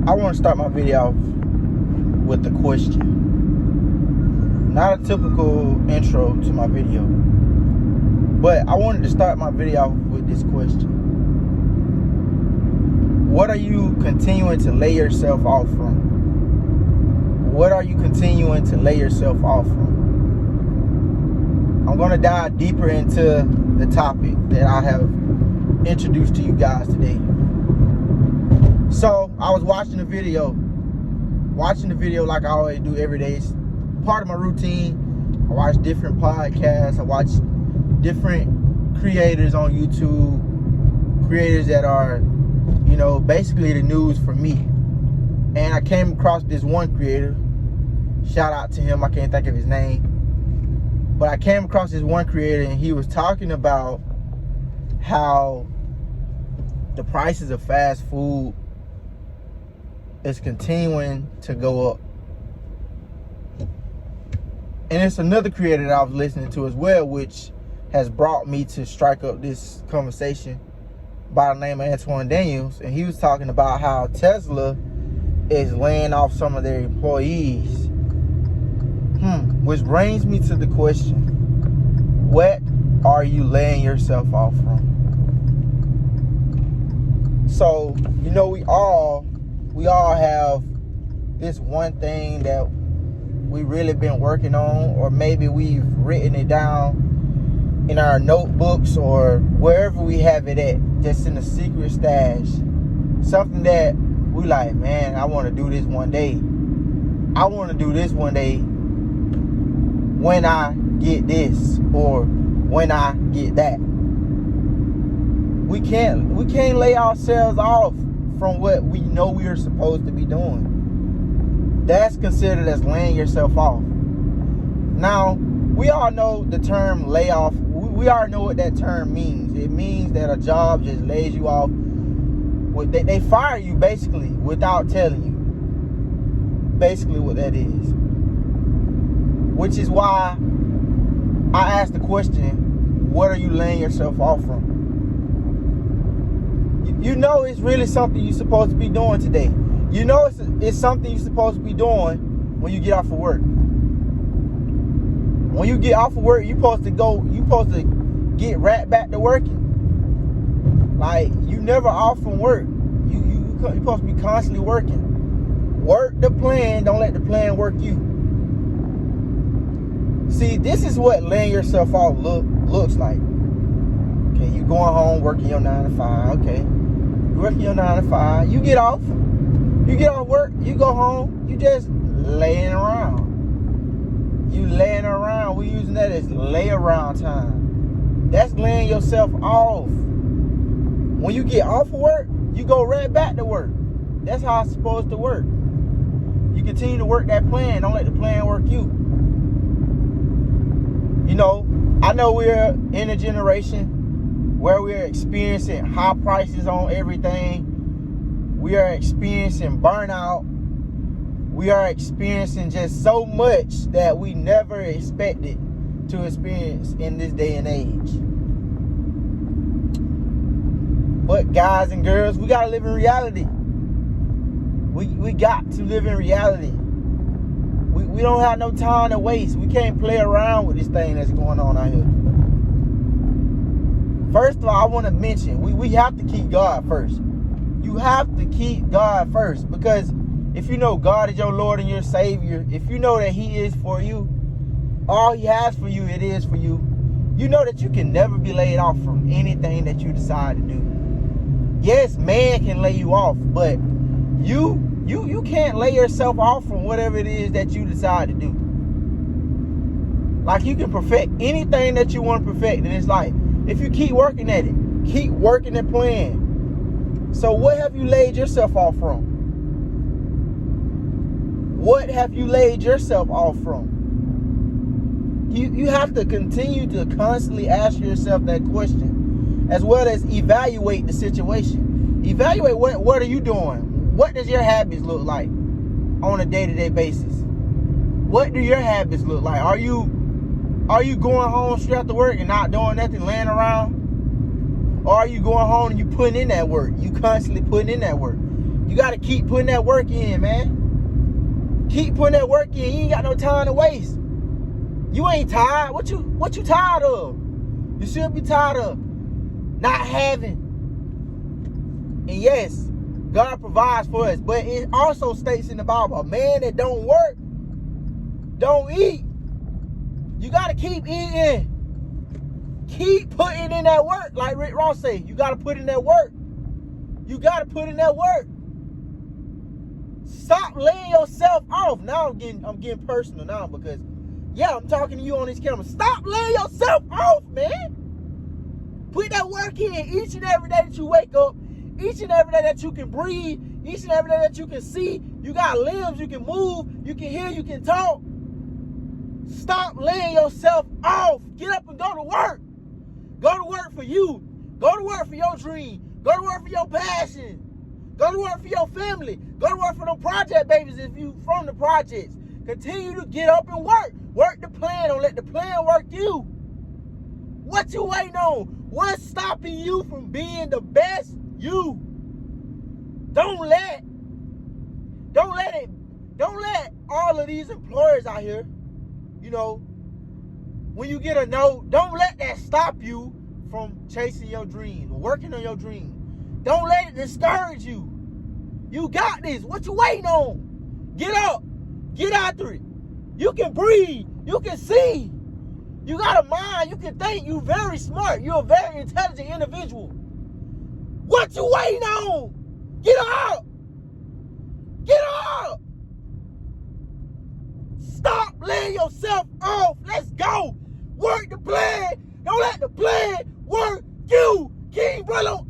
I want to start my video off with a question. Not a typical intro to my video, but I wanted to start my video off with this question. What are you continuing to lay yourself off from? What are you continuing to lay yourself off from? I'm going to dive deeper into the topic that I have introduced to you guys today. So I was watching the video like I always do every day. It's part of my routine. I watch different podcasts. I watch different creators on YouTube, creators that are, basically the news for me. And I came across this one creator. Shout out to him. I can't think of his name. But I came across this one creator, and he was talking about how the prices of fast food is continuing to go up. And it's another creator that I was listening to as well, which has brought me to strike up this conversation, by the name of Antoine Daniels. And he was talking about how Tesla is laying off some of their employees. Which brings me to the question, what are you laying yourself off from? So, we all have this one thing that we really been working on, or maybe we've written it down in our notebooks or wherever we have it at, just in a secret stash. Something that we like, man, I want to do this one day. I want to do this one day when I get this, or when I get that. We can't lay ourselves off from what we know we are supposed to be doing. That's considered as laying yourself off. Now, we all know the term layoff. We already know what that term means. It means that a job just lays you off. They fire you basically without telling you. Basically what that is. Which is why I asked the question, what are you laying yourself off from? It's really something you're supposed to be doing today. It's something you're supposed to be doing when you get off of work. When you get off of work, you're supposed to get right back to working. Like, you never off from work. You're supposed to be constantly working. Work the plan, don't let the plan work you. See, this is what laying yourself off looks like. Okay, you going home, working your 9 to 5. Okay, you working your 9 to 5. You get off work, you go home, you just laying around. You laying around. We're using that as lay around time. That's laying yourself off. When you get off of work, you go right back to work. That's how it's supposed to work. You continue to work that plan. Don't let the plan work you. I know we're in a generation where we're experiencing high prices on everything. We are experiencing burnout. We are experiencing just so much that we never expected to experience in this day and age. But guys and girls, we got to live in reality. We got to live in reality. We don't have no time to waste. We can't play around with this thing that's going on out here. First of all, I want to mention, we have to keep God first. You have to keep God first, because if you know God is your Lord and your Savior, if you know that He is for you, all He has for you, it is for you. You know that you can never be laid off from anything that you decide to do. Yes, man can lay you off, but you can't lay yourself off from whatever it is that you decide to do. Like, you can perfect anything that you want to perfect in this life if you keep working at it. Keep working the plan. So what have you laid yourself off from? What have you laid yourself off from? You have to continue to constantly ask yourself that question, as well as evaluate the situation. Evaluate what are you doing? What does your habits look like on a day-to-day basis? What do your habits look like? Are you going home straight after work and not doing nothing, laying around? Or are you going home and you putting in that work? You constantly putting in that work. You got to keep putting that work in, man. Keep putting that work in. You ain't got no time to waste. You ain't tired. What you tired of? You should be tired of not having. And yes, God provides for us, but it also states in the Bible, a man that don't work, don't eat. You got to keep eating. Keep putting in that work. Like Rick Ross said, you got to put in that work. You got to put in that work. Stop laying yourself off. Now I'm getting personal now because, yeah, I'm talking to you on this camera. Stop laying yourself off, man. Put that work in each and every day that you wake up, each and every day that you can breathe, each and every day that you can see. You got limbs, you can move, you can hear, you can talk. Stop laying yourself off. Get up and go to work. Go to work for you. Go to work for your dream. Go to work for your passion. Go to work for your family. Go to work for them project babies if you from the projects. Continue to get up and work. Work the plan. Don't let the plan work you. What you waiting on? What's stopping you from being the best you? Don't let all of these employers out here, you know, when you get a no, don't let that stop you from chasing your dream or working on your dream. Don't let it discourage you. You got this. What you waiting on? Get up. Get after it. You can breathe. You can see. You got a mind. You can think. You're very smart. You're a very intelligent individual. What you waiting on? Get up. Get up. Stop laying yourself off. Let's go. Work the plan. Don't let the plan work you. Kingbrayloquotes.